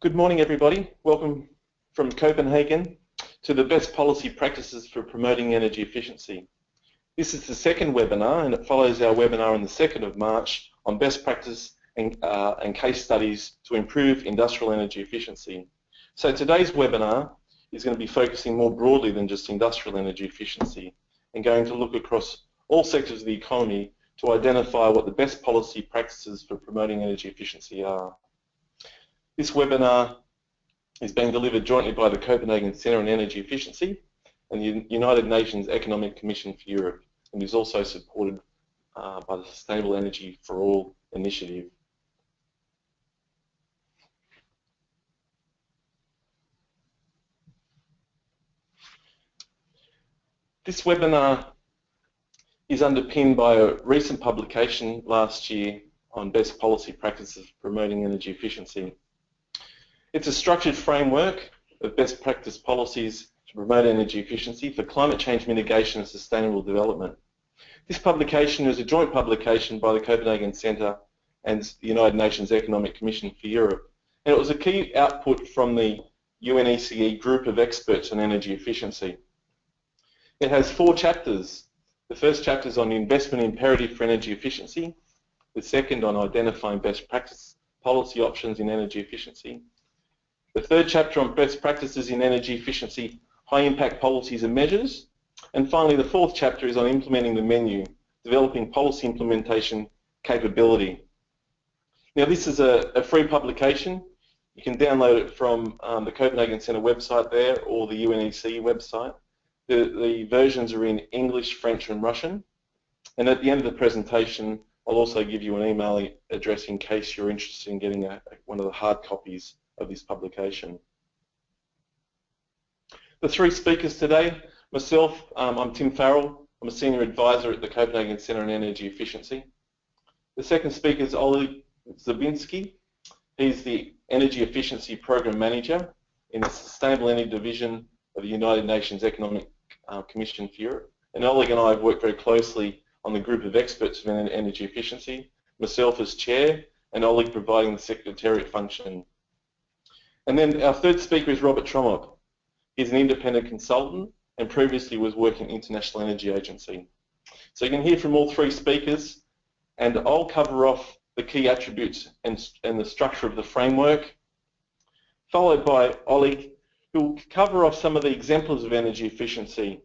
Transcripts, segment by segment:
Good morning, everybody. Welcome from Copenhagen to the best policy practices for promoting energy efficiency. This is the second webinar, and it follows our webinar on the 2nd of March on best practice and case studies to improve industrial energy efficiency. So today's webinar is going to be focusing more broadly than just industrial energy efficiency and going to look across all sectors of the economy to identify what the best policy practices for promoting energy efficiency are. This webinar is being delivered jointly by the Copenhagen Centre on Energy Efficiency and the United Nations Economic Commission for Europe, and is also supported by the Sustainable Energy for All initiative. This webinar is underpinned by a recent publication last year on best policy practices for promoting energy efficiency. It's a structured framework of best practice policies to promote energy efficiency for climate change mitigation and sustainable development. This publication is a joint publication by the Copenhagen Centre and the United Nations Economic Commission for Europe, and it was a key output from the UNECE group of experts on energy efficiency. It has 4 chapters. The first chapter is on the investment imperative for energy efficiency, the second on identifying best practice policy options in energy efficiency, the third chapter on best practices in energy efficiency, high impact policies and measures, and finally the 4th chapter is on implementing the menu, developing policy implementation capability. Now this is a free publication. You can download it from the Copenhagen Centre website there or the UNECE website. The versions are in English, French and Russian, and at the end of the presentation I'll also give you an email address in case you're interested in getting one of the hard copies of this publication. The 3 speakers today, myself, I'm Tim Farrell. I'm a Senior Advisor at the Copenhagen Centre on Energy Efficiency. The second speaker is Oleg Dzioubinski. He's the Energy Efficiency Program Manager in the Sustainable Energy Division of the United Nations Economic Commission for Europe. And Oleg and I have worked very closely on the group of experts in energy efficiency, myself as Chair and Oleg providing the Secretariat function. And then our third speaker is Robert Tromop. He's an independent consultant and previously was working at the International Energy Agency. So you can hear from all 3 speakers, and I'll cover off the key attributes and the structure of the framework, followed by Oleg, who will cover off some of the examples of energy efficiency.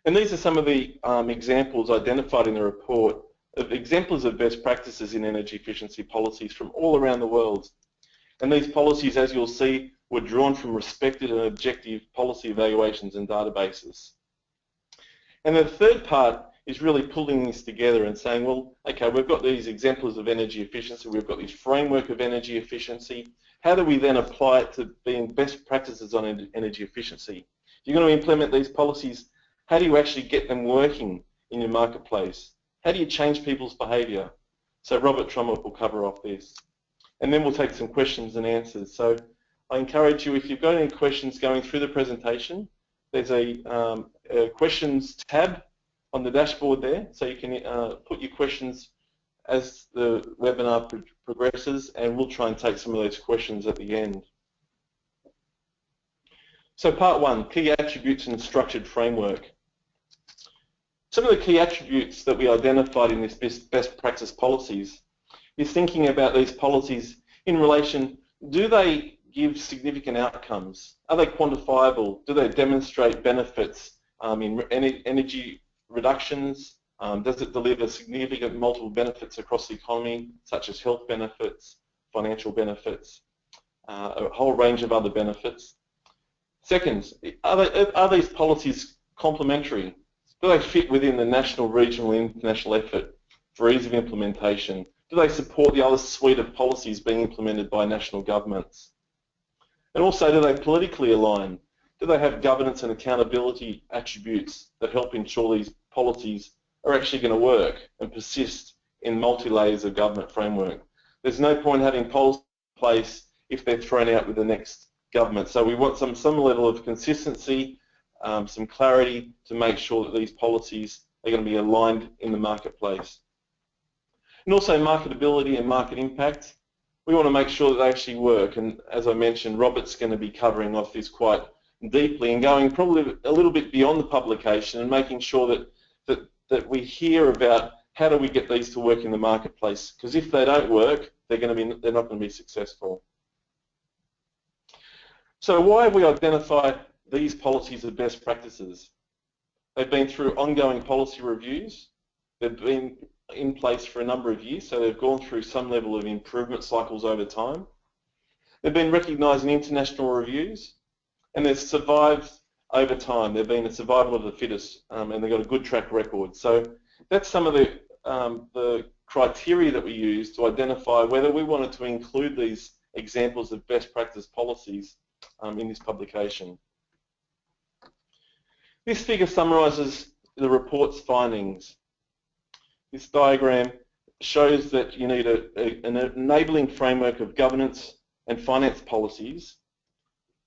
And these are some of the examples identified in the report of examples of best practices in energy efficiency policies from all around the world. And these policies, as you'll see, were drawn from respected and objective policy evaluations and databases. And the third part is really pulling this together and saying, well, okay, we've got these examples of energy efficiency, we've got this framework of energy efficiency. How do we then apply it to being best practices on energy efficiency? If you're going to implement these policies, how do you actually get them working in your marketplace? How do you change people's behaviour? So Robert Tromop will cover off this. And then we'll take some questions and answers. So I encourage you, if you've got any questions going through the presentation, there's a questions tab on the dashboard there, so you can put your questions as the webinar progresses, and we'll try and take some of those questions at the end. So part 1, key attributes and structured framework. Some of the key attributes that we identified in this best practice policies is thinking about these policies in relation, do they give significant outcomes? Are they quantifiable? Do they demonstrate benefits in energy reductions? Does it deliver significant multiple benefits across the economy, such as health benefits, financial benefits, a whole range of other benefits? Second, are these policies complementary? Do they fit within the national, regional, and international effort for ease of implementation? Do they support the other suite of policies being implemented by national governments? And also, do they politically align? Do they have governance and accountability attributes that help ensure these policies are actually going to work and persist in multi-layers of government framework? There's no point having policies in place if they're thrown out with the next government. So we want some level of consistency, some clarity to make sure that these policies are going to be aligned in the marketplace. And also marketability and market impact. We want to make sure that they actually work, and as I mentioned, Robert's going to be covering off this quite deeply and going probably a little bit beyond the publication and making sure that we hear about how do we get these to work in the marketplace, because if they don't work, they're not going to be successful. So why have we identified these policies as best practices? They've been through ongoing policy reviews. They've been in place for a number of years, so they've gone through some level of improvement cycles over time. They've been recognised in international reviews, and they've survived over time. They've been a survival of the fittest, and they've got a good track record. So that's some of the criteria that we use to identify whether we wanted to include these examples of best practice policies in this publication. This figure summarises the report's findings. This diagram shows that you need an enabling framework of governance and finance policies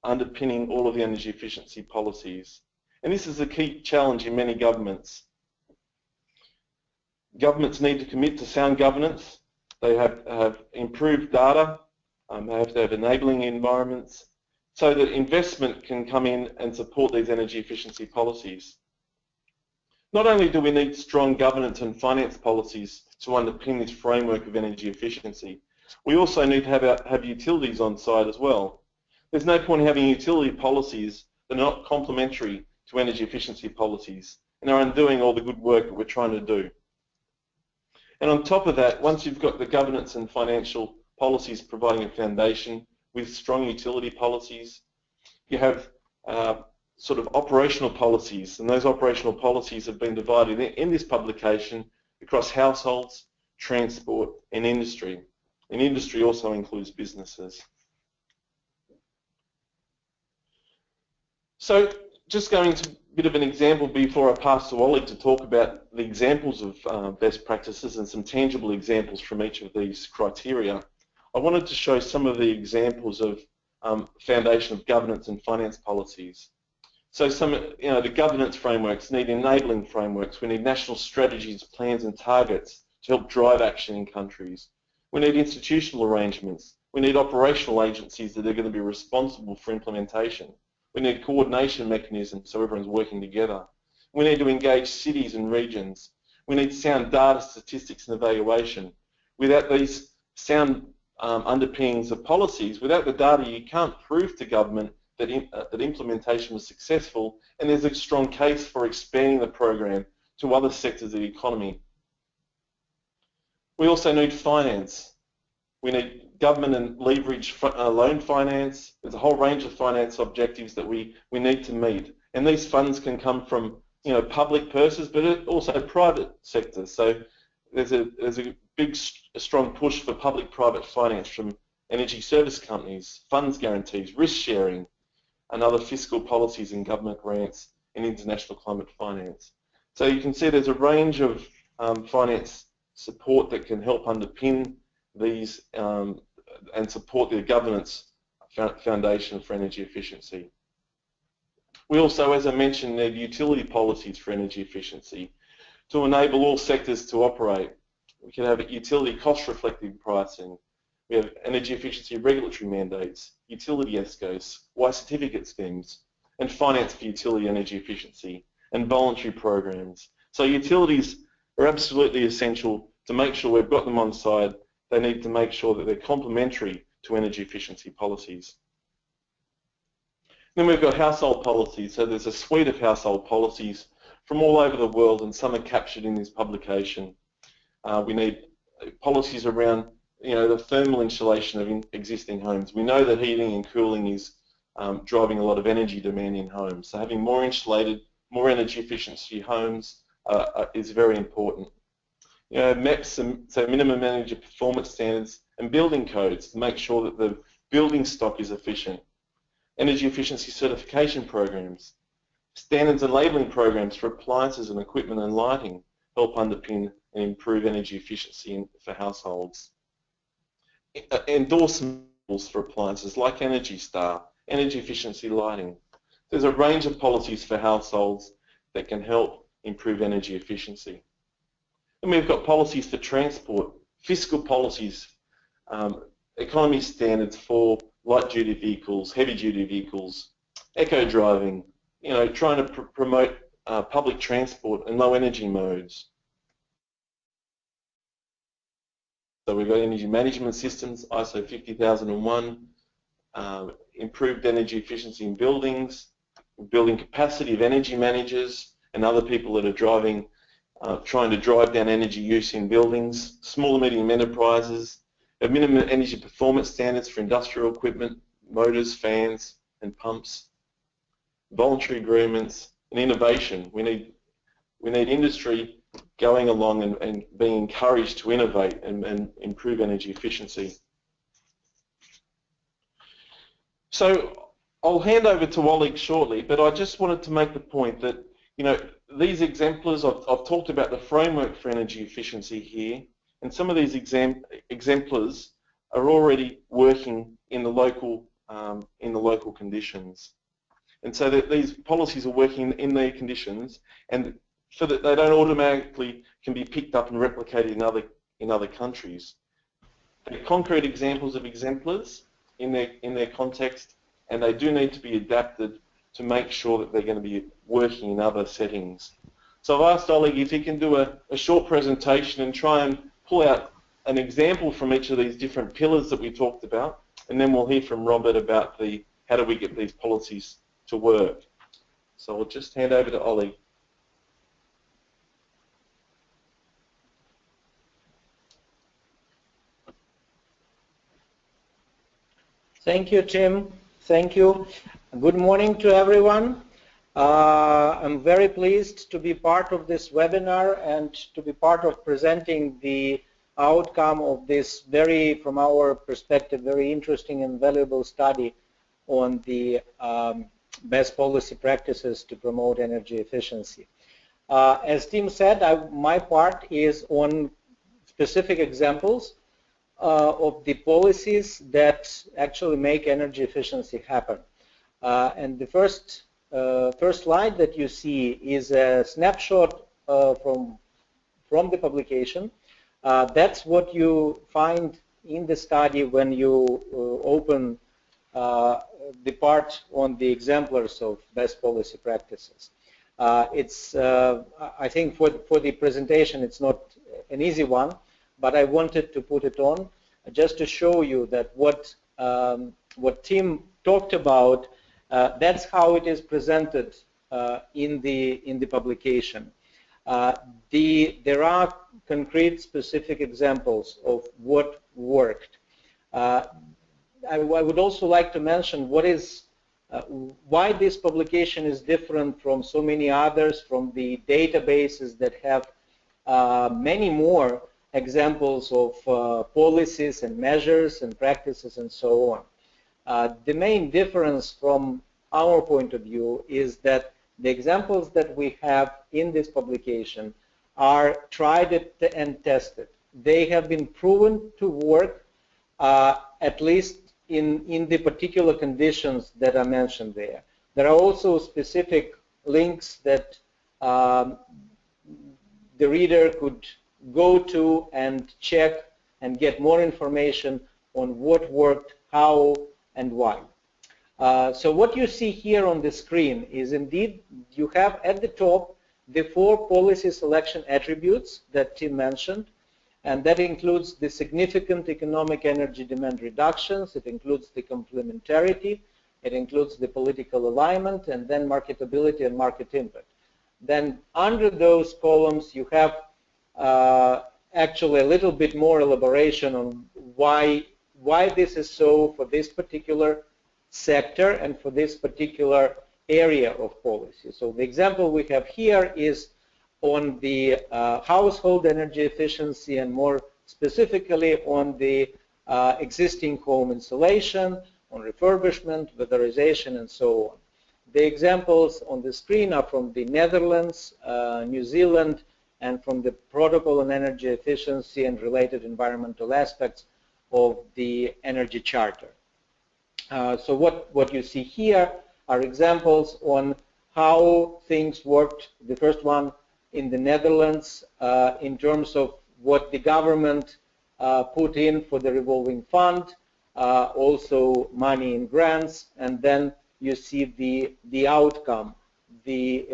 underpinning all of the energy efficiency policies. And this is a key challenge in many governments. Governments need to commit to sound governance. They have improved data. They have to have enabling environments so that investment can come in and support these energy efficiency policies. Not only do we need strong governance and finance policies to underpin this framework of energy efficiency, we also need to have utilities on side as well. There's no point in having utility policies that are not complementary to energy efficiency policies and are undoing all the good work that we're trying to do. And on top of that, once you've got the governance and financial policies providing a foundation with strong utility policies, you have sort of operational policies, and those operational policies have been divided in this publication across households, transport and industry. And industry also includes businesses. So just going to a bit of an example before I pass to Oleg to talk about the examples of best practices and some tangible examples from each of these criteria. I wanted to show some of the examples of foundation of governance and finance policies. So the governance frameworks need enabling frameworks. We need national strategies, plans and targets to help drive action in countries. We need institutional arrangements. We need operational agencies that are going to be responsible for implementation. We need coordination mechanisms so everyone's working together. We need to engage cities and regions. We need sound data, statistics and evaluation. Without these sound underpinnings of policies, without the data you can't prove to government that implementation was successful, and there's a strong case for expanding the program to other sectors of the economy. We also need finance. We need government and leverage loan finance. There's a whole range of finance objectives that we need to meet, and these funds can come from public purses, but also private sectors. So there's a big, strong push for public-private finance from energy service companies, funds guarantees, risk sharing, and other fiscal policies and government grants and international climate finance. So you can see there's a range of finance support that can help underpin these and support the governance foundation for energy efficiency. We also, as I mentioned, need utility policies for energy efficiency to enable all sectors to operate. We can have utility cost reflective pricing. We have energy efficiency regulatory mandates, utility ESCOs, white certificate schemes, and finance for utility energy efficiency, and voluntary programs. So utilities are absolutely essential to make sure we've got them on side. They need to make sure that they're complementary to energy efficiency policies. Then we've got household policies. So there's a suite of household policies from all over the world, and some are captured in this publication. We need policies around the thermal insulation of existing homes. We know that heating and cooling is driving a lot of energy demand in homes. So having more insulated, more energy efficiency homes is very important. MEPS, so minimum energy performance standards, and building codes to make sure that the building stock is efficient. Energy efficiency certification programs, standards and labelling programs for appliances and equipment and lighting help underpin and improve energy efficiency for households. Endorsements for appliances like Energy Star, energy efficiency lighting. There's a range of policies for households that can help improve energy efficiency. And we've got policies for transport, fiscal policies economy standards for light-duty vehicles, heavy-duty vehicles, eco-driving, you know, trying to promote public transport and low-energy modes. So we've got energy management systems, ISO 50001, improved energy efficiency in buildings, building capacity of energy managers and other people that are driving, trying to drive down energy use in buildings, small and medium enterprises, minimum energy performance standards for industrial equipment, motors, fans and pumps, voluntary agreements, and innovation. We need industry going along and being encouraged to innovate and improve energy efficiency. So I'll hand over to Oleg shortly, but I just wanted to make the point that, you know, these exemplars, I've talked about the framework for energy efficiency here, and some of these exemplars are already working in the local conditions. And so that these policies are working in their conditions, and so that they don't automatically can be picked up and replicated in other countries. They're concrete examples of exemplars in their context, and they do need to be adapted to make sure that they're going to be working in other settings. So I've asked Oleg if he can do a short presentation and try and pull out an example from each of these different pillars that we talked about, and then we'll hear from Robert about how do we get these policies to work. So I'll just hand over to Oleg. Thank you, Tim. Thank you. Good morning to everyone. I'm very pleased to be part of this webinar and to be part of presenting the outcome of this from our perspective, very interesting and valuable study on the best policy practices to promote energy efficiency. As Tim said, my part is on specific examples of the policies that actually make energy efficiency happen. And the first slide that you see is a snapshot from the publication. That's what you find in the study when you open the part on the exemplars of best policy practices. I think for the presentation, it's not an easy one, but I wanted to put it on just to show you that what Tim talked about, that's how it is presented in the publication. There are concrete, specific examples of what worked. I would also like to mention why this publication is different from so many others, from the databases that have many more examples of policies and measures and practices and so on. The main difference from our point of view is that the examples that we have in this publication are tried and tested. They have been proven to work, at least in the particular conditions that are mentioned there. There are also specific links that the reader could go to and check and get more information on what worked, how, and why. So what you see here on the screen is indeed you have at the top the 4 policy selection attributes that Tim mentioned, and that includes the significant economic energy demand reductions, it includes the complementarity, it includes the political alignment, and then marketability and market impact. Then under those columns you have actually a little bit more elaboration on why this is so for this particular sector and for this particular area of policy. So the example we have here is on the household energy efficiency, and more specifically on the existing home insulation, on refurbishment, weatherization, and so on. The examples on the screen are from the Netherlands, New Zealand, and from the Protocol on Energy Efficiency and related environmental aspects of the Energy Charter. So what you see here are examples on how things worked. The first one in the Netherlands in terms of what the government put in for the revolving fund, also money in grants, and then you see the outcome, the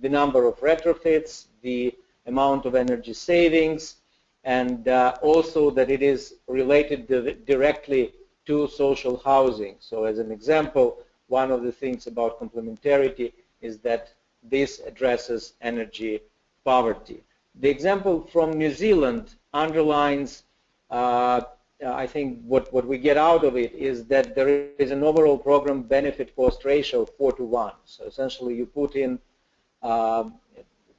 number of retrofits, the amount of energy savings, and also that it is related directly to social housing. So as an example, one of the things about complementarity is that this addresses energy poverty. The example from New Zealand underlines, I think what we get out of it is that there is an overall program benefit cost ratio of 4:1. So essentially you put in,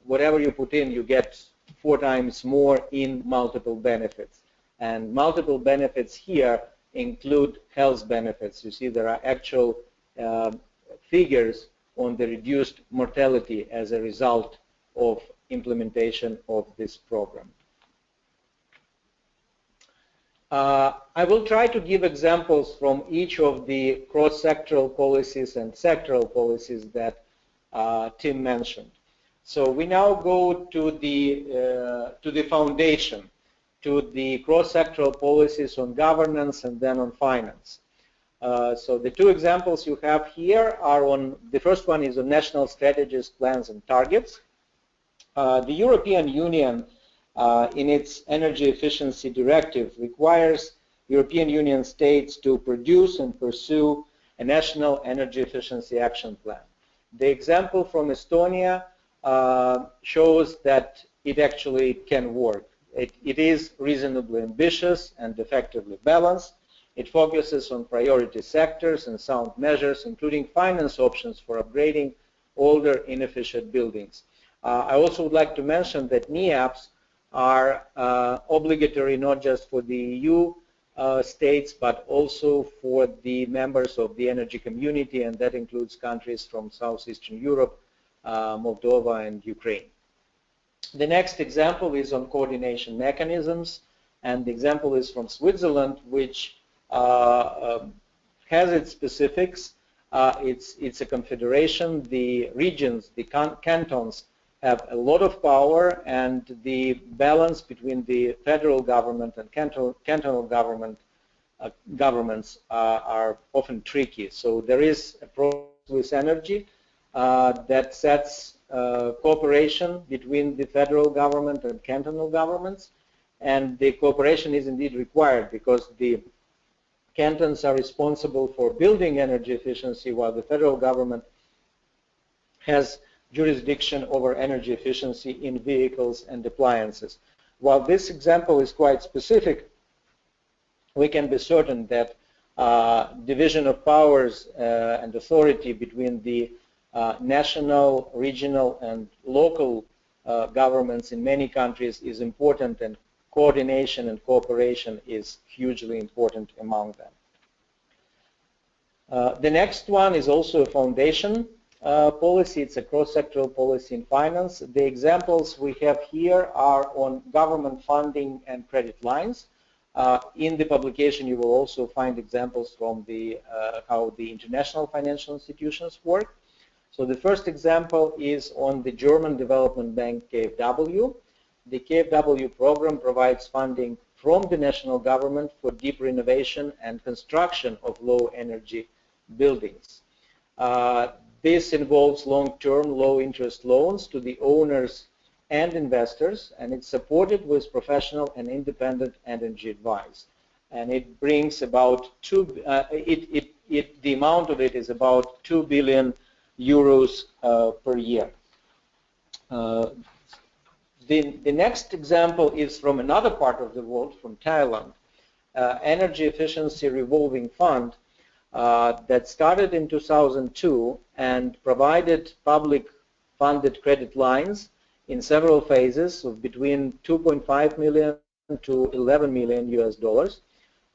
whatever you put in, you get 4 times more in multiple benefits. And multiple benefits here include health benefits. You see there are actual figures on the reduced mortality as a result of implementation of this program. I will try to give examples from each of the cross-sectoral policies and sectoral policies that Tim mentioned. So we now go to the foundation, to the cross-sectoral policies on governance and then on finance. So the 2 examples you have here are on, the first one is on national strategies, plans and targets. The European Union in its energy efficiency directive requires European Union states to produce and pursue a national energy efficiency action plan. The example from Estonia shows that it actually can work. It is reasonably ambitious and effectively balanced. It focuses on priority sectors and sound measures, including finance options for upgrading older inefficient buildings. I also would like to mention that NEAPs are obligatory not just for the EU states, but also for the members of the energy community, and that includes countries from Southeastern Europe, Moldova and Ukraine. The next example is on coordination mechanisms, and the example is from Switzerland, which has its specifics. It's a confederation. The regions, the cantons, have a lot of power, and the balance between the federal government and cantonal governments are often tricky. So there is a process with energy that sets cooperation between the federal government and cantonal governments, and the cooperation is indeed required because the cantons are responsible for building energy efficiency, while the federal government has jurisdiction over energy efficiency in vehicles and appliances. While this example is quite specific, we can be certain that division of powers and authority between the national, regional and local governments in many countries is important, and coordination and cooperation is hugely important among them. The next one is also a foundation policy. It's a cross-sectoral policy in finance. The examples we have here are on government funding and credit lines. In the publication you will also find examples from how the international financial institutions work. So the first example is on the German Development Bank KfW. The KfW program provides funding from the national government for deep renovation and construction of low energy buildings. This involves long-term, low-interest loans to the owners and investors, and it's supported with professional and independent energy advice. And it brings about the amount of it is about 2 billion euros per year. The next example is from another part of the world, from Thailand, Energy Efficiency Revolving Fund that started in 2002 and provided public funded credit lines in several phases of between 2.5 million to 11 million US dollars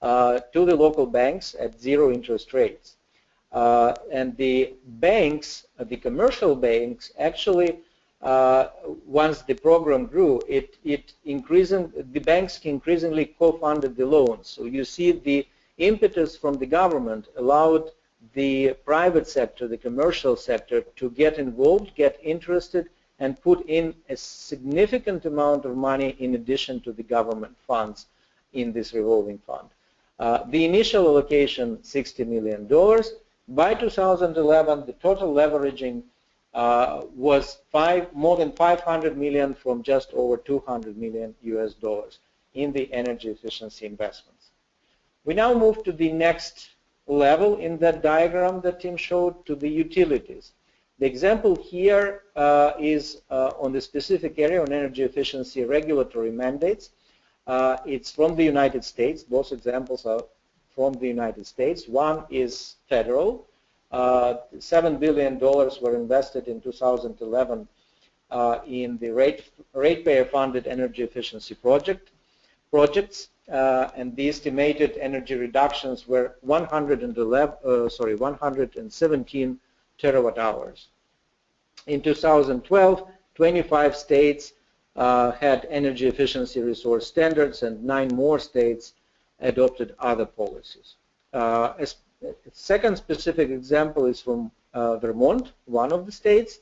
to the local banks at 0 interest rates. And the banks, the commercial banks, actually, once the program grew, the banks increasingly co-funded the loans. So you see the impetus from the government allowed the private sector, the commercial sector, to get involved, get interested, and put in a significant amount of money in addition to the government funds in this revolving fund. The initial allocation, $60 million. By 2011, the total leveraging was more than 500 million from just over 200 million US dollars in the energy efficiency investments. We now move to the next level in that diagram that Tim showed, to the utilities. The example here is on the specific area on energy efficiency regulatory mandates. It's from the United States. Both examples are from the United States. One is federal. $7 billion were invested in 2011 in the ratepayer-funded energy efficiency projects, and the estimated energy reductions were 117 terawatt hours. In 2012, 25 states had energy efficiency resource standards, and 9 more states adopted other policies. A second specific example is from Vermont, one of the states.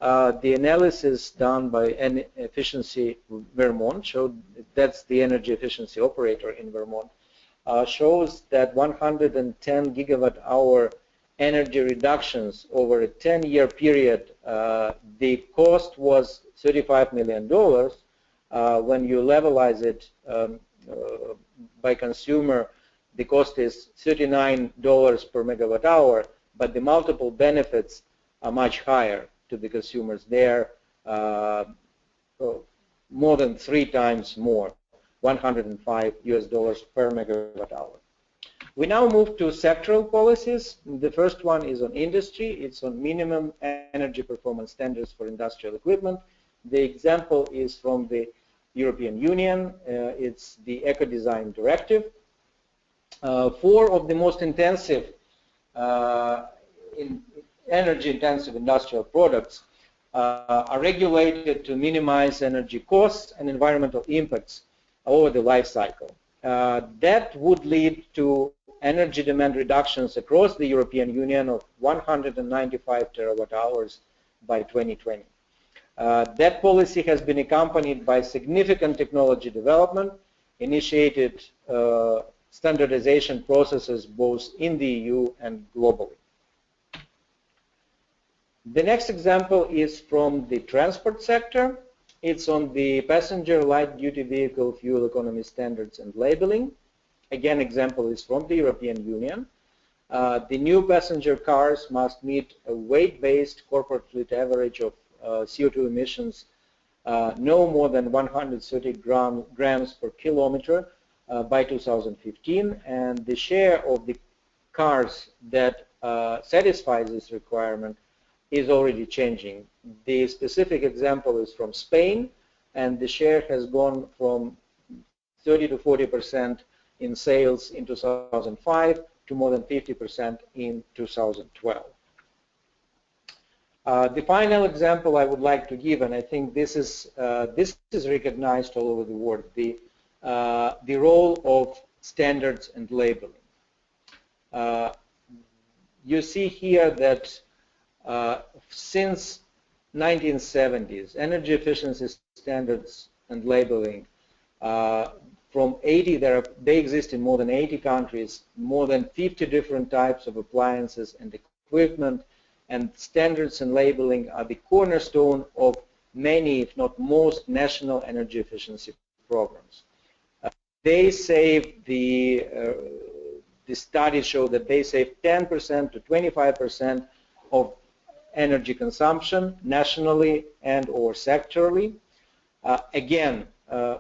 The analysis done by Efficiency Vermont showed, that's the energy efficiency operator in Vermont, shows that 110 gigawatt hour energy reductions over a 10-year period. The cost was $35 million. When you levelize it by consumer, the cost is $39 per megawatt hour, but the multiple benefits are much higher to the consumers there, more than 3 times more, $105 US per megawatt hour. We now move to sectoral policies. The first one is on industry. It's on minimum energy performance standards for industrial equipment. The example is from the European Union. It's the Eco-Design Directive. 4 of the most intensive, energy-intensive industrial products are regulated to minimize energy costs and environmental impacts over the life cycle. That would lead to energy demand reductions across the European Union of 195 terawatt hours by 2020. That policy has been accompanied by significant technology development, initiated standardization processes both in the EU and globally. The next example is from the transport sector. It's on the passenger light-duty vehicle fuel economy standards and labeling. Again, example is from the European Union. The new passenger cars must meet a weight-based corporate fleet average of CO2 emissions no more than 130 grams per kilometer by 2015, and the share of the cars that satisfies this requirement is already changing. The specific example is from Spain, and the share has gone from 30 to 40% in sales in 2005 to more than 50% in 2012. The final example I would like to give, and I think this is recognized all over the world, the role of standards and labeling. You see here that since 1970s, energy efficiency standards and labeling from 80, they exist in more than 80 countries, more than 50 different types of appliances and equipment, and standards and labeling are the cornerstone of many, if not most, national energy efficiency programs. They save the studies show that they save 10% to 25% of energy consumption nationally and or sectorally. Again,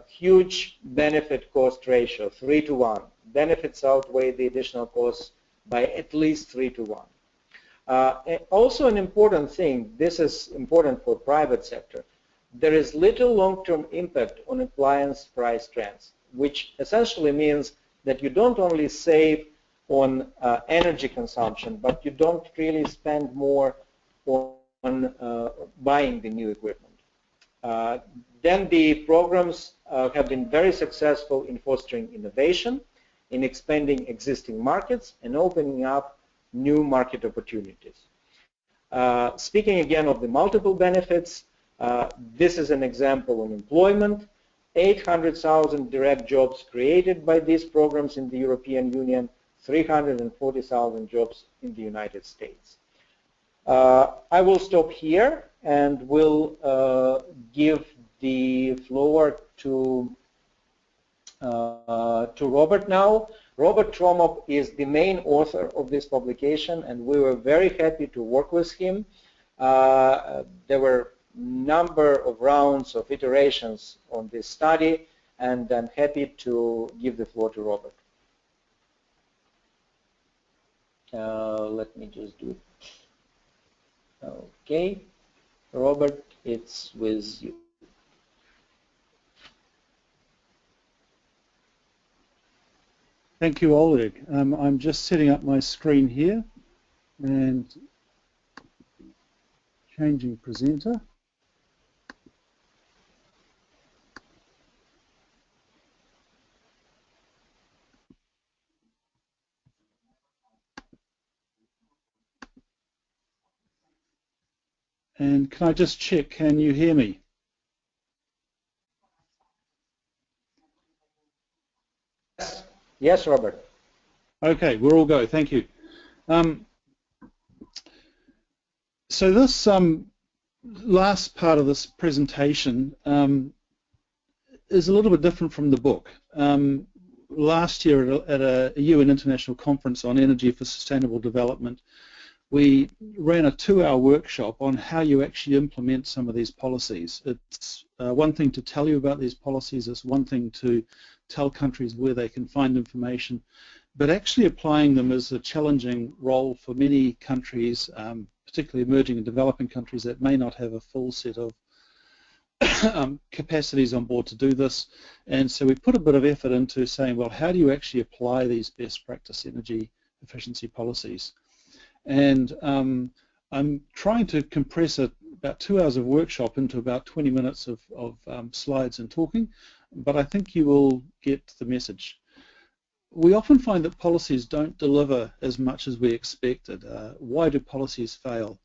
huge benefit cost ratio, 3 to 1. Benefits outweigh the additional costs by at least 3 to 1. Also an important thing, this is important for private sector, there is little long-term impact on appliance price trends, which essentially means that you don't only save on energy consumption, but you don't really spend more on buying the new equipment. Then the programs have been very successful in fostering innovation, in expanding existing markets, and opening up new market opportunities. Speaking again of the multiple benefits, this is an example on employment. 800,000 direct jobs created by these programs in the European Union, 340,000 jobs in the United States. I will stop here and will give the floor to Robert now. Robert Tromop is the main author of this publication, and we were very happy to work with him. There were a number of rounds of iterations on this study, and I'm happy to give the floor to Robert. Let me just do it. Okay, Robert, it's with you. Thank you, Oleg. I'm just setting up my screen here and changing presenter. And can I just check, can you hear me? Yes, Robert. Okay, we're all go. Thank you. So this last part of this presentation is a little bit different from the book. Last year at a UN International Conference on Energy for Sustainable Development, we ran a 2-hour workshop on how you actually implement some of these policies. It's one thing to tell you about these policies, it's one thing to tell countries where they can find information, but actually applying them is a challenging role for many countries, particularly emerging and developing countries that may not have a full set of capacities on board to do this. And so we put a bit of effort into saying, well, how do you actually apply these best practice energy efficiency policies? And I'm trying to compress about 2 hours of workshop into about 20 minutes of slides and talking, but I think you will get the message. We often find that policies don't deliver as much as we expected. Why do policies fail?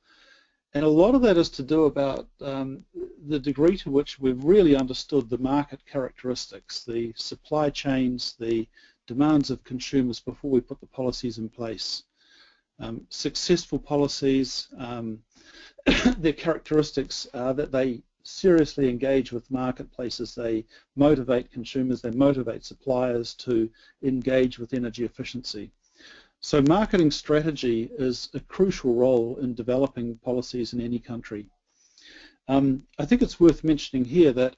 And a lot of that is to do about the degree to which we've really understood the market characteristics, the supply chains, the demands of consumers before we put the policies in place. Successful policies, their characteristics are that they seriously engage with marketplaces, they motivate consumers, they motivate suppliers to engage with energy efficiency. So marketing strategy is a crucial role in developing policies in any country. I think it's worth mentioning here that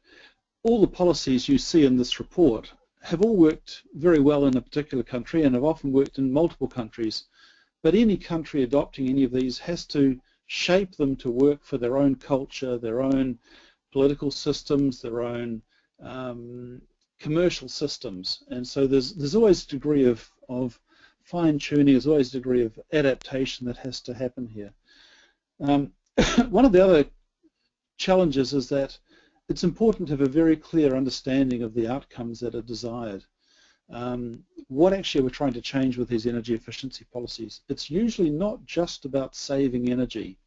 all the policies you see in this report have all worked very well in a particular country and have often worked in multiple countries. But any country adopting any of these has to shape them to work for their own culture, their own political systems, their own commercial systems. And so there's always a degree of fine-tuning, there's always a degree of adaptation that has to happen here. One of the other challenges is that it's important to have a very clear understanding of the outcomes that are desired. What actually we're trying to change with these energy efficiency policies. It's usually not just about saving energy.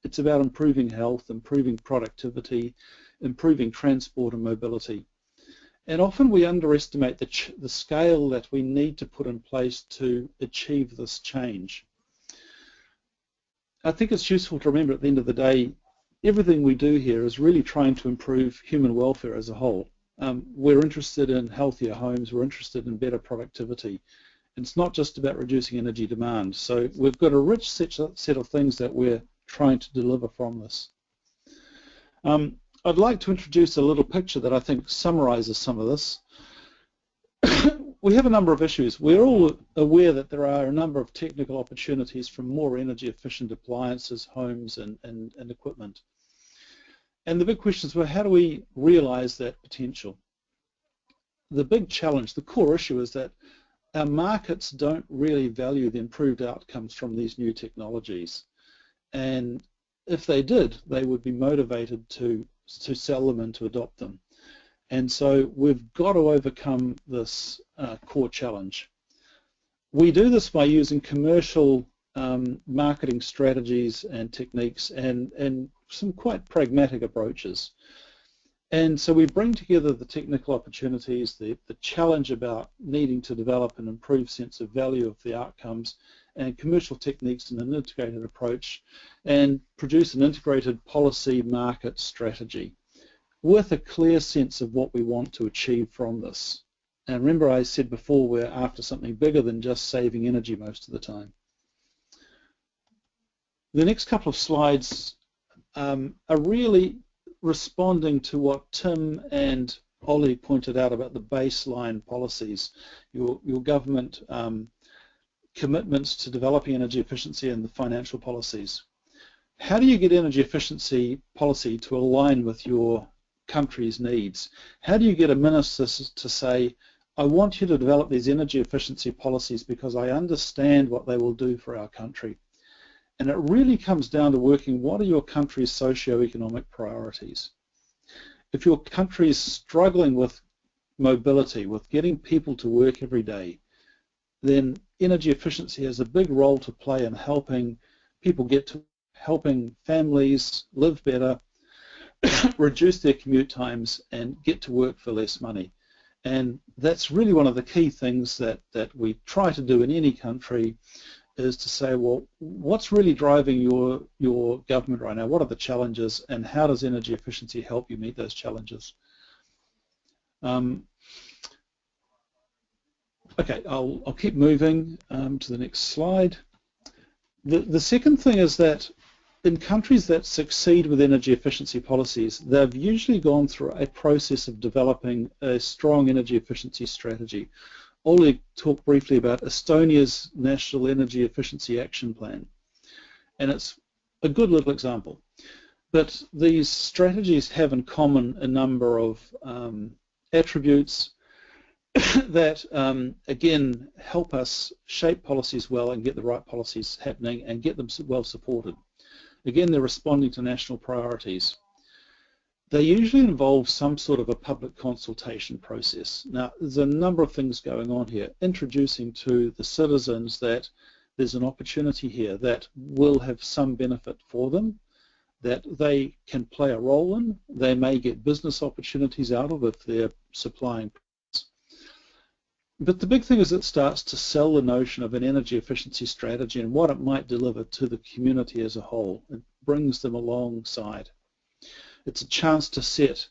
It's about improving health, improving productivity, improving transport and mobility. And often we underestimate the scale that we need to put in place to achieve this change. I think it's useful to remember at the end of the day, everything we do here is really trying to improve human welfare as a whole. We're interested in healthier homes, we're interested in better productivity. It's not just about reducing energy demand. So we've got a rich set of things that we're trying to deliver from this. I'd like to introduce a little picture that I think summarizes some of this. We have a number of issues. We're all aware that there are a number of technical opportunities from more energy efficient appliances, homes and equipment. And the big question is, well, how do we realize that potential? The big challenge, the core issue is that our markets don't really value the improved outcomes from these new technologies. And if they did, they would be motivated to sell them and to adopt them. And so we've got to overcome this core challenge. We do this by using commercial marketing strategies and techniques and some quite pragmatic approaches. And so we bring together the technical opportunities, the challenge about needing to develop an improved sense of value of the outcomes, and commercial techniques in an integrated approach, and produce an integrated policy market strategy with a clear sense of what we want to achieve from this. And remember, I said before, we're after something bigger than just saving energy most of the time. The next couple of slides are really responding to what Tim and Oleg pointed out about the baseline policies, your government commitments to developing energy efficiency and the financial policies. How do you get energy efficiency policy to align with your country's needs? How do you get a minister to say, I want you to develop these energy efficiency policies because I understand what they will do for our country? And it really comes down to working, what are your country's socio-economic priorities? If your country is struggling with mobility, with getting people to work every day, then energy efficiency has a big role to play in helping people get to, helping families live better, reduce their commute times, and get to work for less money. And that's really one of the key things that we try to do in any country, is to say, well, what's really driving your government right now? What are the challenges, and how does energy efficiency help you meet those challenges? Okay, I'll keep moving to the next slide. The second thing is that in countries that succeed with energy efficiency policies, they've usually gone through a process of developing a strong energy efficiency strategy. Oleg talked briefly about Estonia's National Energy Efficiency Action Plan, and it's a good little example. But these strategies have in common a number of attributes that, again, help us shape policies well and get the right policies happening and get them well supported. Again, they're responding to national priorities. They usually involve some sort of a public consultation process. Now, there's a number of things going on here, introducing to the citizens that there's an opportunity here that will have some benefit for them, that they can play a role in. They may get business opportunities out of if they're supplying. But the big thing is it starts to sell the notion of an energy efficiency strategy and what it might deliver to the community as a whole. It brings them alongside. It's a chance to set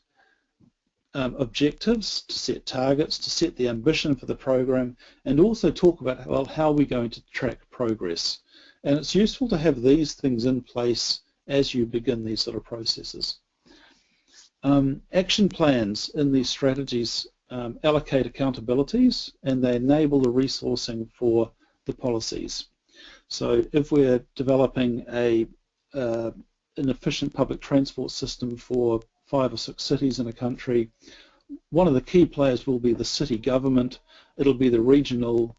objectives, to set targets, to set the ambition for the program, and also talk about, well, how are we going to track progress. And it's useful to have these things in place as you begin these sort of processes. Action plans in these strategies allocate accountabilities, and they enable the resourcing for the policies. So if we're developing an efficient public transport system for 5 or 6 cities in a country, one of the key players will be the city government. It'll be the regional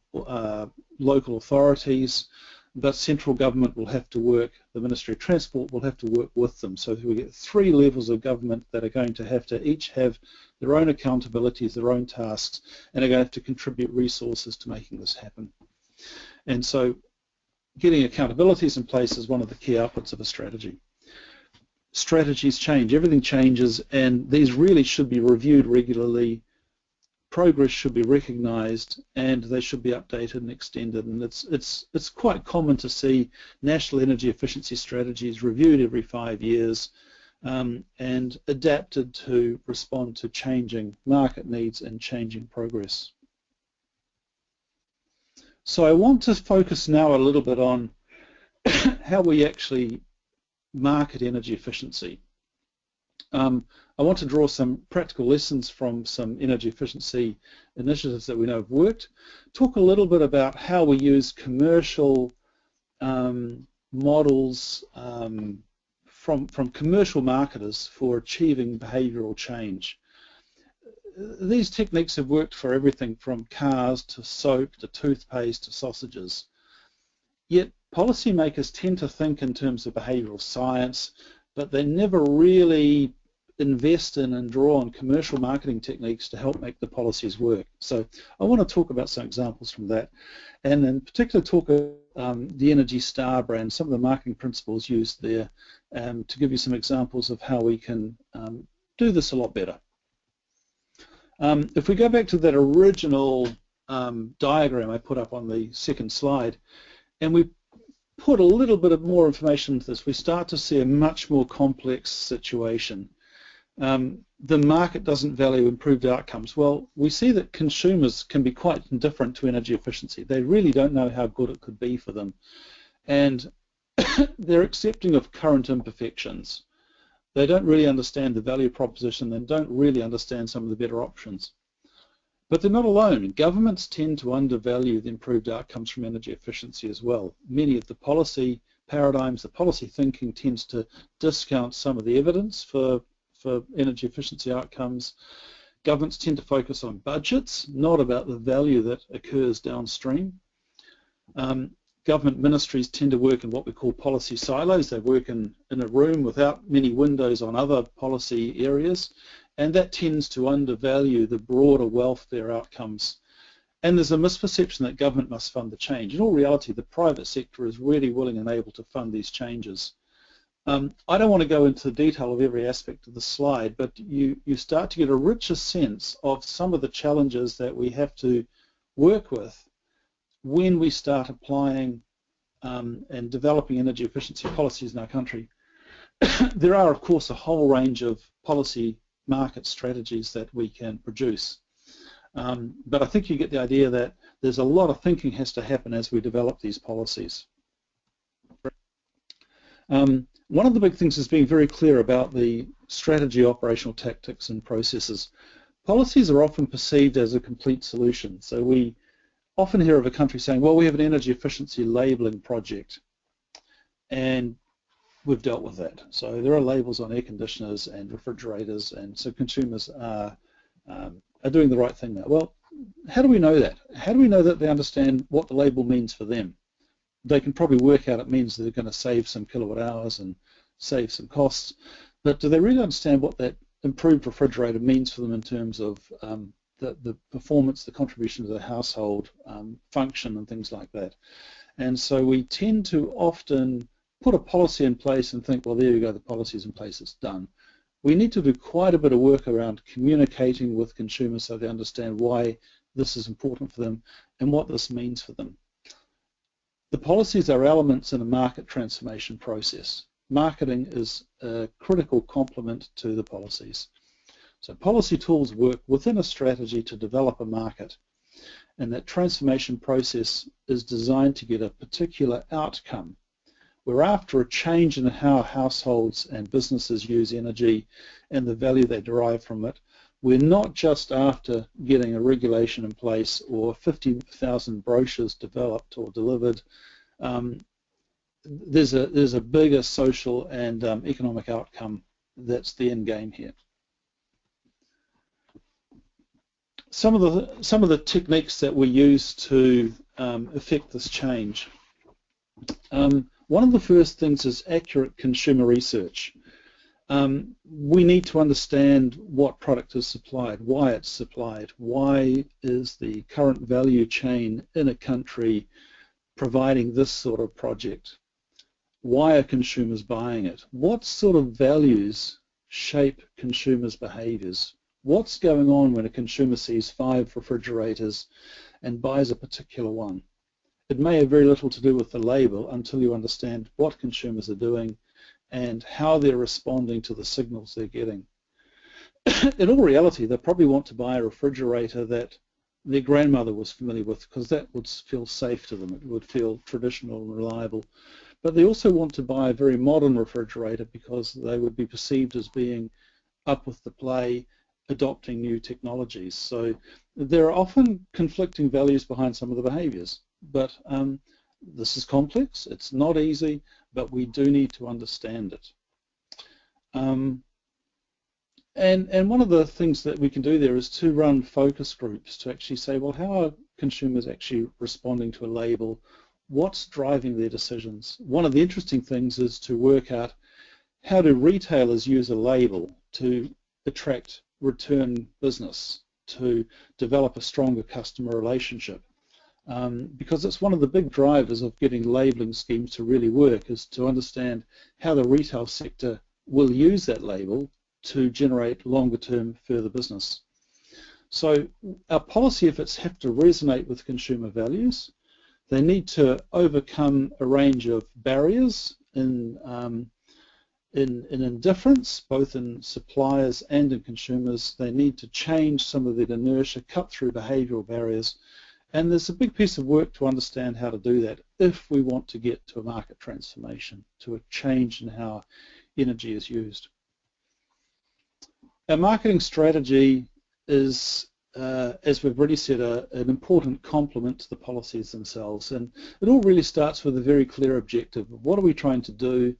local authorities, but central government will have to work, the Ministry of Transport will have to work with them. So we get 3 levels of government that are going to have to each have their own accountabilities, their own tasks, and are going to have to contribute resources to making this happen. And so getting accountabilities in place is one of the key outputs of a strategy. Strategies change, everything changes, and these really should be reviewed regularly. Progress should be recognised, and they should be updated and extended. And it's quite common to see national energy efficiency strategies reviewed every 5 years and adapted to respond to changing market needs and changing progress. So I want to focus now a little bit on how we actually market energy efficiency. I want to draw some practical lessons from some energy efficiency initiatives that we know have worked, talk a little bit about how we use commercial models from commercial marketers for achieving behavioural change. These techniques have worked for everything from cars to soap to toothpaste to sausages. Yet policymakers tend to think in terms of behavioural science, but they never really invest in and draw on commercial marketing techniques to help make the policies work. So I want to talk about some examples from that, and in particular talk about the Energy Star brand, some of the marketing principles used there, to give you some examples of how we can do this a lot better. If we go back to that original diagram I put up on the second slide, and we put a little bit of more information into this, we start to see a much more complex situation. The market doesn't value improved outcomes. Well, we see that consumers can be quite indifferent to energy efficiency. They really don't know how good it could be for them. And they're accepting of current imperfections. They don't really understand the value proposition and don't really understand some of the better options. But they're not alone. Governments tend to undervalue the improved outcomes from energy efficiency as well. Many of the policy paradigms, the policy thinking tends to discount some of the evidence for energy efficiency outcomes. Governments tend to focus on budgets, not about the value that occurs downstream. Government ministries tend to work in what we call policy silos. They work in a room without many windows on other policy areas, and that tends to undervalue the broader welfare outcomes. And there's a misperception that government must fund the change. In all reality, the private sector is really willing and able to fund these changes. I don't want to go into the detail of every aspect of the slide, but you start to get a richer sense of some of the challenges that we have to work with when we start applying and developing energy efficiency policies in our country. There are, of course, a whole range of policy market strategies that we can produce. But I think you get the idea that there's a lot of thinking has to happen as we develop these policies. One of the big things is being very clear about the strategy, operational tactics and processes. Policies are often perceived as a complete solution. So we often hear of a country saying, well, we have an energy efficiency labelling project, and we've dealt with that. So there are labels on air conditioners and refrigerators, and so consumers are doing the right thing now. Well, how do we know that? How do we know that they understand what the label means for them? They can probably work out it means that they're going to save some kilowatt hours and save some costs, but do they really understand what that improved refrigerator means for them in terms of the performance, the contribution to the household function and things like that? And so we tend to often put a policy in place and think, well, there you go, the policy's in place, it's done. We need to do quite a bit of work around communicating with consumers so they understand why this is important for them and what this means for them. The policies are elements in a market transformation process. Marketing is a critical complement to the policies. So policy tools work within a strategy to develop a market, and that transformation process is designed to get a particular outcome. We're after a change in how households and businesses use energy and the value they derive from it. We're not just after getting a regulation in place or 50,000 brochures developed or delivered. There's a bigger social and economic outcome that's the end game here. Some of the techniques that we use to affect this change. One of the first things is accurate consumer research. We need to understand what product is supplied, why it's supplied, why is the current value chain in a country providing this sort of project, why are consumers buying it, what sort of values shape consumers' behaviours, what's going on when a consumer sees 5 refrigerators and buys a particular one. It may have very little to do with the label until you understand what consumers are doing and how they're responding to the signals they're getting. In all reality, they probably want to buy a refrigerator that their grandmother was familiar with because that would feel safe to them. It would feel traditional and reliable. But they also want to buy a very modern refrigerator because they would be perceived as being up with the play, adopting new technologies. So there are often conflicting values behind some of the behaviours. But this is complex, it's not easy, but we do need to understand it. And one of the things that we can do there is to run focus groups to actually say, well, how are consumers actually responding to a label? What's driving their decisions? One of the interesting things is to work out how do retailers use a label to attract return business, to develop a stronger customer relationship. Because it's one of the big drivers of getting labelling schemes to really work is to understand how the retail sector will use that label to generate longer term further business. So our policy efforts have to resonate with consumer values. They need to overcome a range of barriers in indifference, both in suppliers and in consumers. They need to change some of that inertia, cut through behavioural barriers, and there's a big piece of work to understand how to do that if we want to get to a market transformation, to a change in how energy is used. Our marketing strategy is, as we've already said, an important complement to the policies themselves, and it all really starts with a very clear objective of what are we trying to do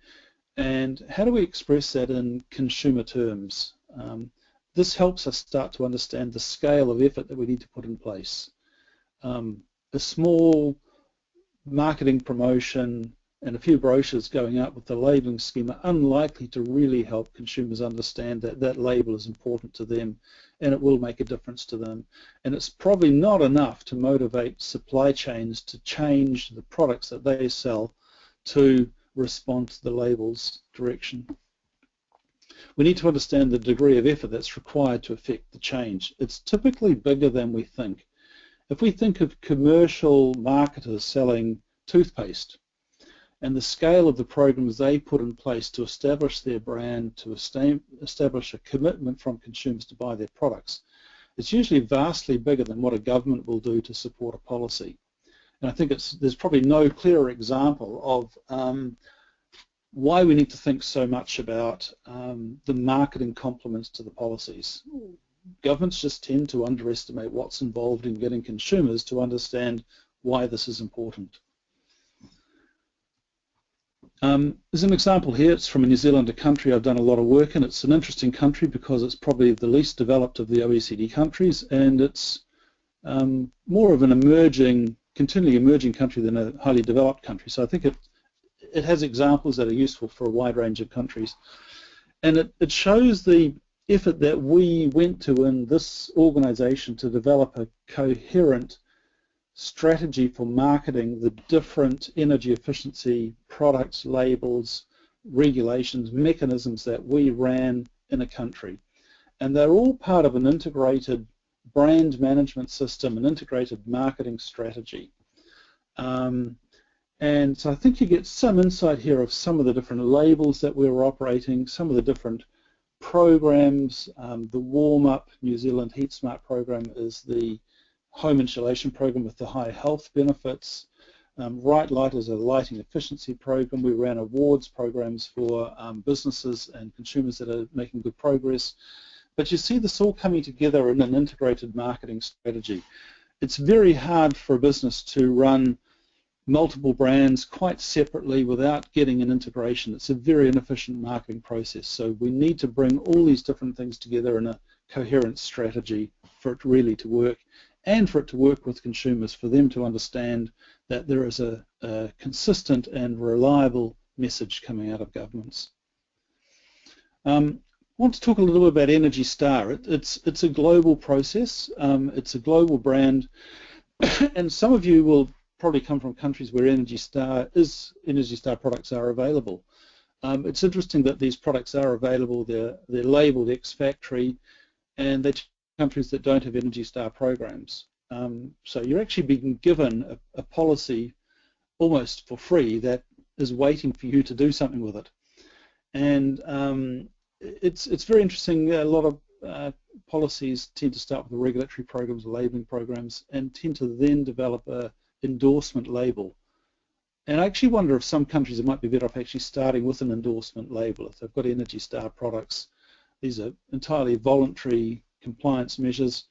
and how do we express that in consumer terms. This helps us start to understand the scale of effort that we need to put in place. A small marketing promotion and a few brochures going out with the labelling scheme are unlikely to really help consumers understand that that label is important to them and it will make a difference to them. And it's probably not enough to motivate supply chains to change the products that they sell to respond to the label's direction. We need to understand the degree of effort that's required to effect the change. It's typically bigger than we think. If we think of commercial marketers selling toothpaste and the scale of the programs they put in place to establish their brand, to establish a commitment from consumers to buy their products, it's usually vastly bigger than what a government will do to support a policy. And I think there's probably no clearer example of why we need to think so much about the marketing complements to the policies. Governments just tend to underestimate what's involved in getting consumers to understand why this is important. There's an example here. It's from New Zealand, a country I've done a lot of work in. It's an interesting country because it's probably the least developed of the OECD countries, and it's more of an emerging, continually emerging country than a highly developed country. So I think it has examples that are useful for a wide range of countries. And it shows the effort that we went to in this organization to develop a coherent strategy for marketing the different energy efficiency products, labels, regulations, mechanisms that we ran in a country. And they're all part of an integrated brand management system, an integrated marketing strategy. And so I think you get some insight here of some of the different labels that we were operating, some of the different programs. The warm-up New Zealand Heat Smart program is the home insulation program with the high health benefits. Right Light is a lighting efficiency program. We ran awards programs for businesses and consumers that are making good progress. But you see this all coming together in an integrated marketing strategy. It's very hard for a business to run multiple brands quite separately without getting an integration. It's a very inefficient marketing process. So we need to bring all these different things together in a coherent strategy for it really to work, and for it to work with consumers, for them to understand that there is a consistent and reliable message coming out of governments. I want to talk a little bit about Energy Star. It's a global process. It's a global brand, and some of you will probably come from countries where Energy Star products are available. It's interesting that these products are available. They're labelled ex-factory, and they're countries that don't have Energy Star programs. So you're actually being given a policy almost for free that is waiting for you to do something with it. And it's very interesting. A lot of policies tend to start with the regulatory programs, labelling programs, and tend to then develop a endorsement label. And I actually wonder if some countries it might be better off actually starting with an endorsement label if they've got Energy Star products. These are entirely voluntary compliance measures,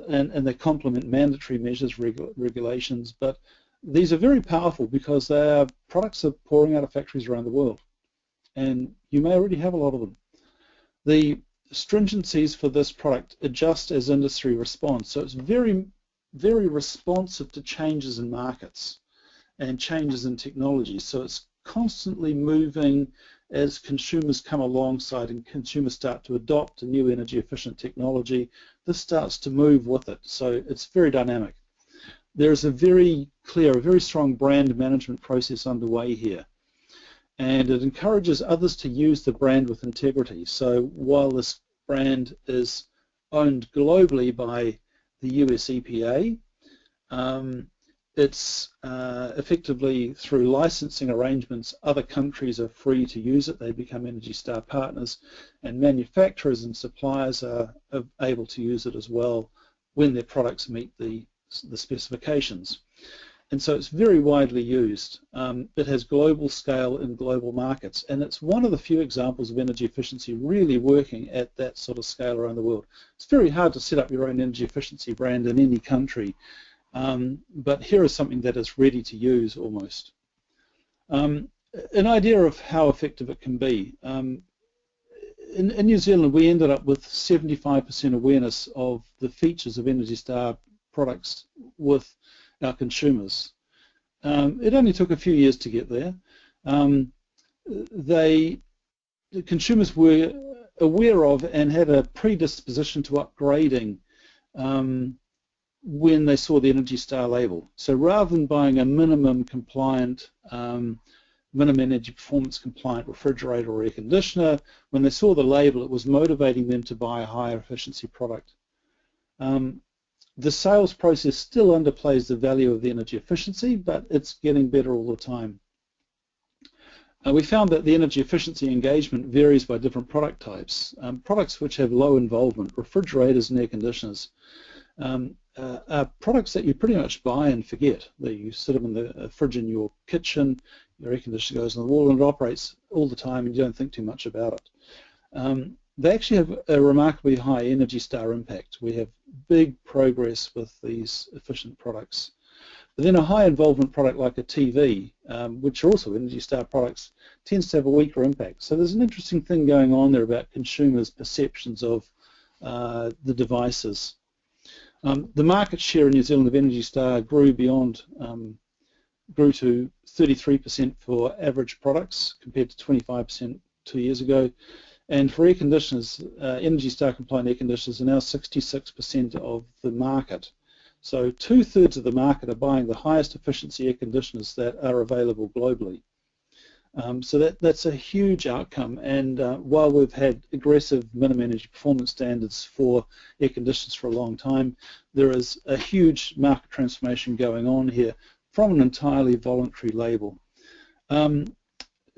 and they complement mandatory measures, regulations, but these are very powerful because their products are pouring out of factories around the world, and you may already have a lot of them. The stringencies for this product adjust as industry responds, so it's very, very responsive to changes in markets and changes in technology, so it's constantly moving as consumers come alongside and consumers start to adopt a new energy efficient technology. This starts to move with it, so it's very dynamic. There's a very clear, a very strong brand management process underway here, and it encourages others to use the brand with integrity. So while this brand is owned globally by the US EPA, it's effectively through licensing arrangements, other countries are free to use it. They become Energy Star partners, and manufacturers and suppliers are able to use it as well when their products meet the specifications. And so it's very widely used. It has global scale in global markets, and it's one of the few examples of energy efficiency really working at that sort of scale around the world. It's very hard to set up your own energy efficiency brand in any country, but here is something that is ready to use almost. An idea of how effective it can be. In New Zealand, we ended up with 75% awareness of the features of Energy Star products with our consumers. It only took a few years to get there. The consumers were aware of and had a predisposition to upgrading when they saw the Energy Star label. So rather than buying a minimum compliant, minimum energy performance compliant refrigerator or air conditioner, when they saw the label, it was motivating them to buy a higher efficiency product. The sales process still underplays the value of the energy efficiency, but it's getting better all the time. We found that the energy efficiency engagement varies by different product types. Products which have low involvement, refrigerators and air conditioners, are products that you pretty much buy and forget. You sit them in the fridge in your kitchen, your air conditioner goes on the wall and it operates all the time and you don't think too much about it. They actually have a remarkably high Energy Star impact. We have big progress with these efficient products. But then a high involvement product like a TV, which are also Energy Star products, tends to have a weaker impact. So there's an interesting thing going on there about consumers' perceptions of the devices. The market share in New Zealand of Energy Star grew to 33% for average products compared to 25% 2 years ago. And for air conditioners, Energy Star compliant air conditioners are now 66% of the market. So 2/3 of the market are buying the highest efficiency air conditioners that are available globally. So that's a huge outcome, and while we've had aggressive minimum energy performance standards for air conditioners for a long time, there is a huge market transformation going on here from an entirely voluntary label.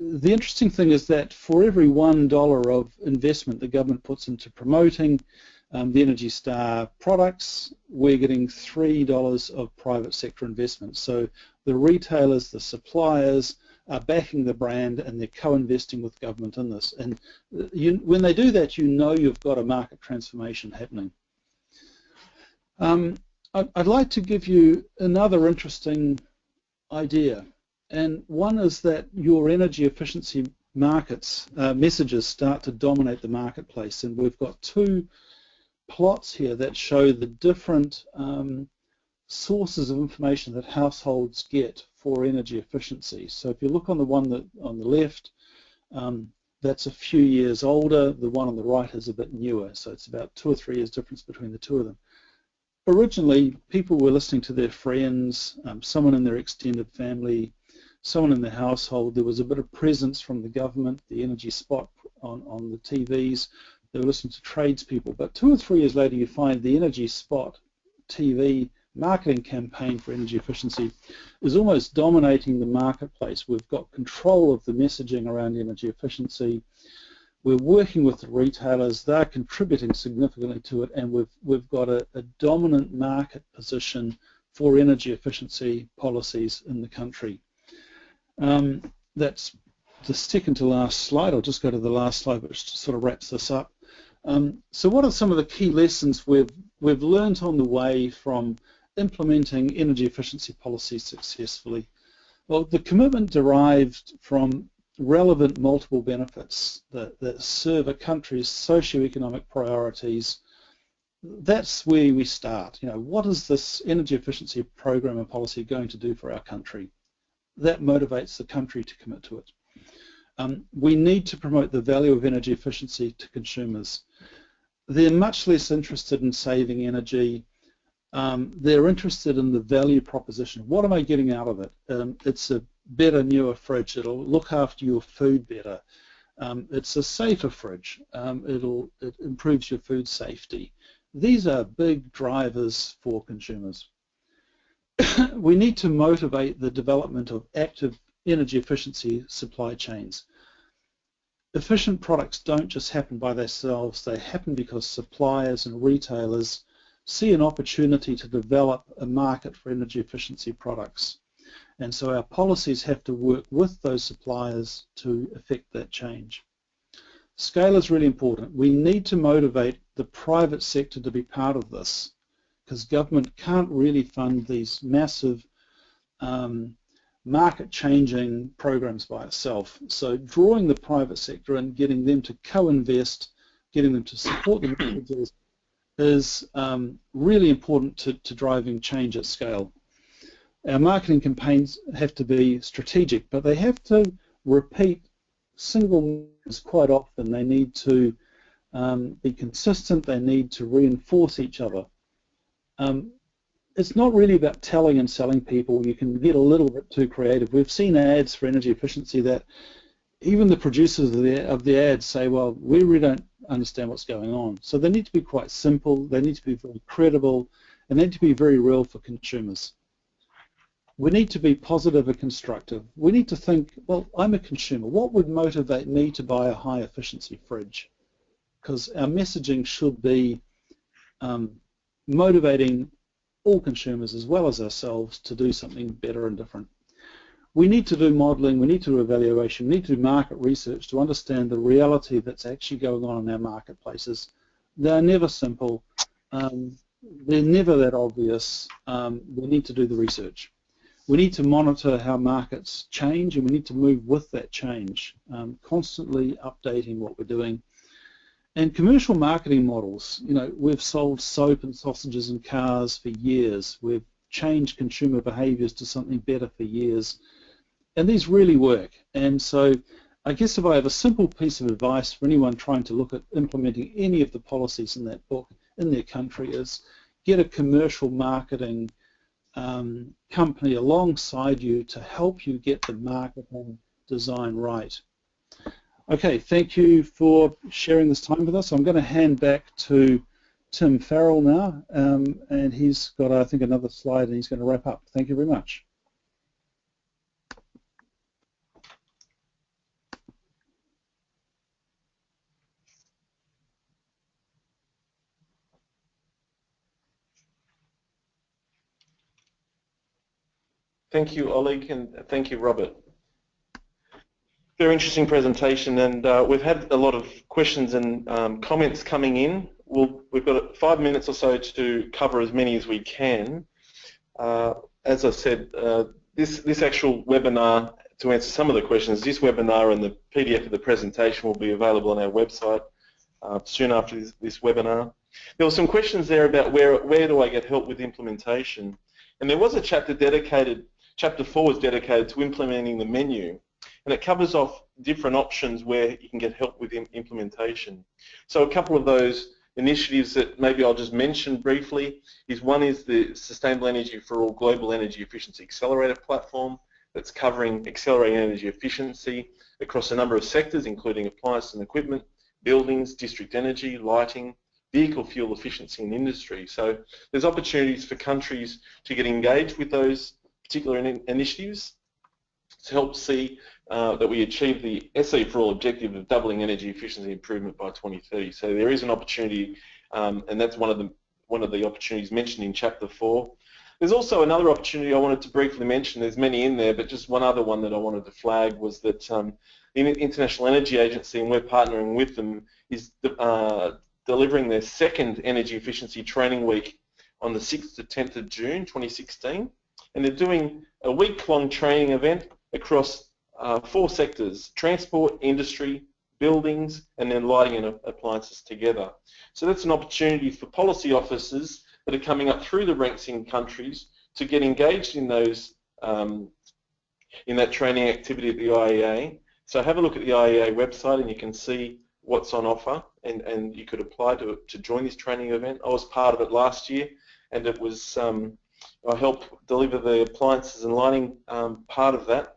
The interesting thing is that for every $1 of investment the government puts into promoting the Energy Star products, we're getting $3 of private sector investment. So the retailers, the suppliers are backing the brand and they're co-investing with government in this. And when they do that, you know you've got a market transformation happening. I'd like to give you another interesting idea. And one is that your energy efficiency markets, messages start to dominate the marketplace. And we've got two plots here that show the different sources of information that households get for energy efficiency. So if you look on the one that on the left, that's a few years older. The one on the right is a bit newer. So it's about 2 or 3 years difference between the two of them. Originally, people were listening to their friends, someone in their extended family, someone in the household. There was a bit of presence from the government, the energy spot on the TVs. They were listening to tradespeople. But 2 or 3 years later, you find the energy spot TV marketing campaign for energy efficiency is almost dominating the marketplace. We've got control of the messaging around energy efficiency. We're working with the retailers. They're contributing significantly to it, and we've got a dominant market position for energy efficiency policies in the country. That's the second to last slide. I'll just go to the last slide, which sort of wraps this up. So what are some of the key lessons we've learned on the way from implementing energy efficiency policies successfully? Well, the commitment derived from relevant multiple benefits that serve a country's socio-economic priorities. That's where we start. You know, what is this energy efficiency program and policy going to do for our country? That motivates the country to commit to it. We need to promote the value of energy efficiency to consumers. They're much less interested in saving energy. They're interested in the value proposition. What am I getting out of it? It's a better, newer fridge. It'll look after your food better. It's a safer fridge. It improves your food safety. These are big drivers for consumers. We need to motivate the development of active energy efficiency supply chains. Efficient products don't just happen by themselves, they happen because suppliers and retailers see an opportunity to develop a market for energy efficiency products. And so our policies have to work with those suppliers to effect that change. Scale is really important. We need to motivate the private sector to be part of this, because government can't really fund these massive market-changing programs by itself. So drawing the private sector and getting them to co-invest, getting them to support the messages is really important to driving change at scale. Our marketing campaigns have to be strategic, but they have to repeat single words quite often. They need to be consistent, they need to reinforce each other. It's not really about telling and selling people. You can get a little bit too creative. We've seen ads for energy efficiency that even the producers of the ads say, well, we really don't understand what's going on. So they need to be quite simple, they need to be very credible, and they need to be very real for consumers. We need to be positive and constructive. We need to think, well, I'm a consumer. What would motivate me to buy a high efficiency fridge? Because our messaging should be motivating all consumers as well as ourselves to do something better and different. We need to do modelling, we need to do evaluation, we need to do market research to understand the reality that's actually going on in our marketplaces. They're never simple, they're never that obvious. We need to do the research. We need to monitor how markets change, and we need to move with that change, constantly updating what we're doing. And commercial marketing models, you know, we've sold soap and sausages and cars for years. We've changed consumer behaviours to something better for years. And these really work. And so I guess if I have a simple piece of advice for anyone trying to look at implementing any of the policies in that book in their country is get a commercial marketing company alongside you to help you get the marketing design right. Okay, thank you for sharing this time with us. I'm going to hand back to Tim Farrell now, and he's got, I think, another slide, and he's going to wrap up. Thank you very much. Thank you, Oleg, and thank you, Robert. Very interesting presentation, and we've had a lot of questions and comments coming in. We've got 5 minutes or so to cover as many as we can. As I said, this actual webinar, to answer some of the questions, this webinar and the PDF of the presentation will be available on our website soon after this webinar. There were some questions there about where do I get help with implementation, and there was a chapter dedicated. Chapter 4 was dedicated to implementing the menu, and it covers off different options where you can get help with implementation. So a couple of those initiatives that maybe I'll just mention briefly is one is the Sustainable Energy for All Global Energy Efficiency Accelerator platform that's covering accelerating energy efficiency across a number of sectors, including appliance and equipment, buildings, district energy, lighting, vehicle fuel efficiency and industry. So there's opportunities for countries to get engaged with those particular initiatives to help see that we achieve the SE for All objective of doubling energy efficiency improvement by 2030. So there is an opportunity, and that's one of the opportunities mentioned in Chapter 4. There's also another opportunity I wanted to briefly mention. There's many in there, but just one other one that I wanted to flag was that the International Energy Agency, and we're partnering with them, is delivering their second Energy Efficiency Training Week on the 6th to 10th of June 2016. And they're doing a week-long training event across 4 sectors: transport, industry, buildings, and then lighting and appliances together. So that's an opportunity for policy officers that are coming up through the ranks in countries to get engaged in those in that training activity at the IEA. So have a look at the IEA website and you can see what's on offer, and you could apply to join this training event. I was part of it last year, and it was I helped deliver the appliances and lighting part of that,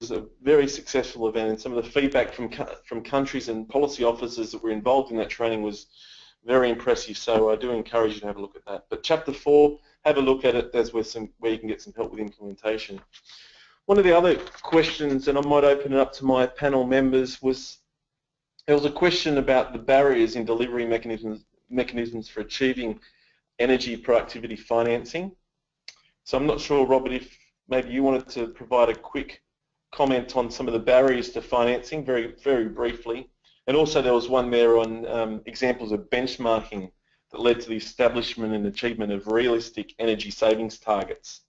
was a very successful event, and some of the feedback from countries and policy officers that were involved in that training was very impressive. So I do encourage you to have a look at that. But Chapter 4, have a look at it. That's where you can get some help with implementation. One of the other questions, and I might open it up to my panel members, was there was a question about the barriers in delivery mechanisms for achieving energy productivity financing. So I'm not sure, Robert, if maybe you wanted to provide a quick comment on some of the barriers to financing, very, very briefly. And also there was one there on examples of benchmarking that led to the establishment and achievement of realistic energy savings targets.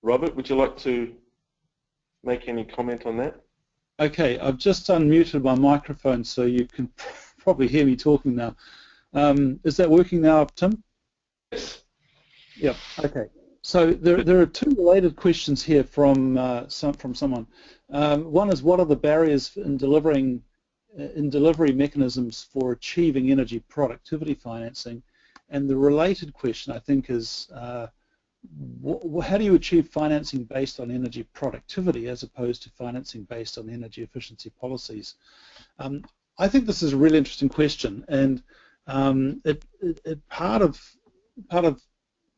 Robert, would you like to make any comment on that? Okay, I've just unmuted my microphone so you can probably hear me talking now. Is that working now, Tim? Yes. Yeah, okay. So there are two related questions here from someone. One is, what are the barriers in delivery mechanisms for achieving energy productivity financing? And the related question, I think, is how do you achieve financing based on energy productivity as opposed to financing based on energy efficiency policies? I think this is a really interesting question, and part of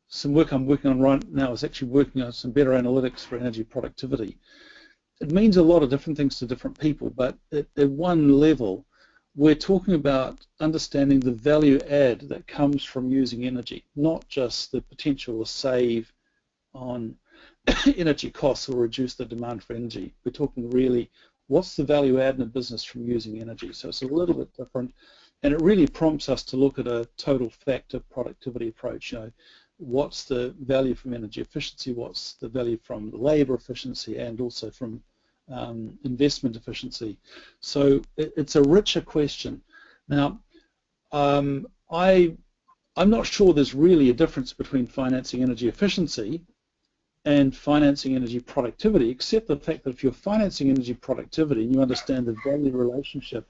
some work I'm working on right now is actually working on some better analytics for energy productivity. It means a lot of different things to different people, but at one level, we're talking about understanding the value add that comes from using energy, not just the potential to save on energy costs or reduce the demand for energy. We're talking really, what's the value add in a business from using energy? So it's a little bit different, and it really prompts us to look at a total factor productivity approach. You know, what's the value from energy efficiency, what's the value from labor efficiency, and also from investment efficiency. So it's a richer question. Now, I'm not sure there's really a difference between financing energy efficiency and financing energy productivity, except the fact that if you're financing energy productivity and you understand the value relationship,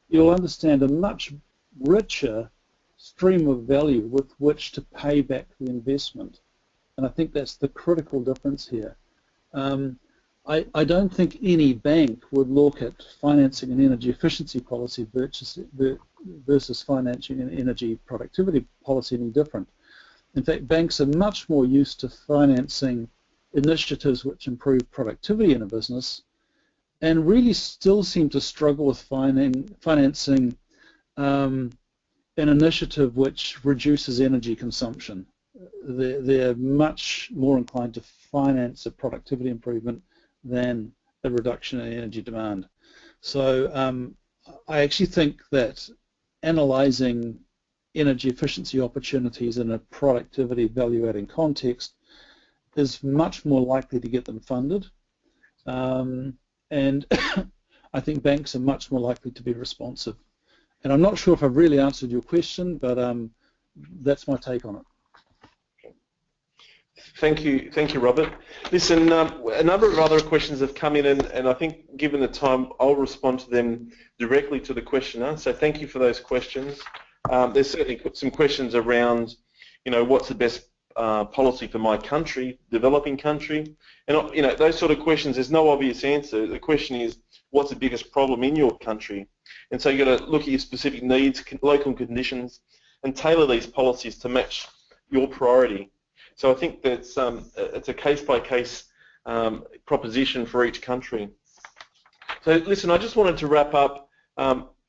you'll understand a much richer stream of value with which to pay back the investment. And I think that's the critical difference here. I don't think any bank would look at financing an energy efficiency policy versus financing an energy productivity policy any different. In fact, banks are much more used to financing initiatives which improve productivity in a business, and really still seem to struggle with financing an initiative which reduces energy consumption. They're much more inclined to finance a productivity improvement than a reduction in energy demand. So I actually think that analysing energy efficiency opportunities in a productivity value-adding context is much more likely to get them funded, and I think banks are much more likely to be responsive. And I'm not sure if I've really answered your question, but that's my take on it. Thank you, Robert. Listen, a number of other questions have come in, and I think given the time, I'll respond to them directly to the questioner. So thank you for those questions. There's certainly some questions around, you know, what's the best policy for my country, developing country, and you know, those sort of questions. There's no obvious answer. The question is, what's the biggest problem in your country? And so you've got to look at your specific needs, local conditions, and tailor these policies to match your priority. So I think that's it's a case-by-case proposition for each country. So listen, I just wanted to wrap up.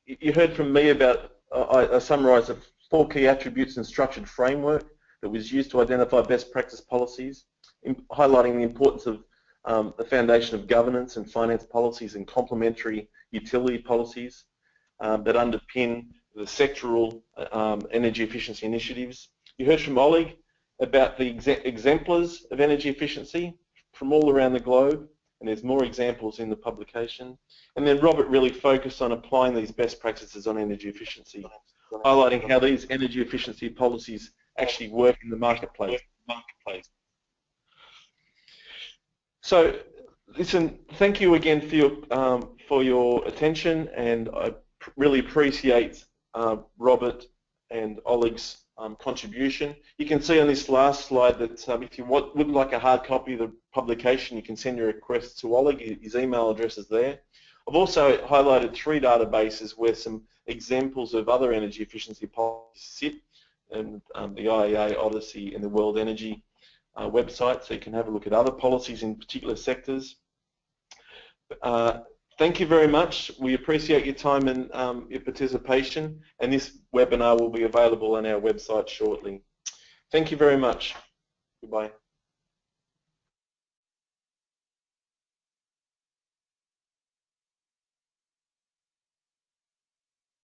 You heard from me about, I summarised the 4 key attributes and structured framework that was used to identify best practice policies, highlighting the importance of the foundation of governance and finance policies and complementary utility policies that underpin the sectoral energy efficiency initiatives. You heard from Oleg about the exemplars of energy efficiency from all around the globe, and there's more examples in the publication. And then Robert really focused on applying these best practices on energy efficiency, highlighting how these energy efficiency policies actually work in the marketplace. So, listen, thank you again for your attention, and I really appreciate Robert and Oleg's contribution. You can see on this last slide that if you would like a hard copy of the publication, you can send your request to Oleg. His email address is there. I've also highlighted 3 databases where some examples of other energy efficiency policies sit, and the IEA, Odyssey, and the World Energy website, so you can have a look at other policies in particular sectors. Thank you very much. We appreciate your time and your participation, and this webinar will be available on our website shortly. Thank you very much. Goodbye.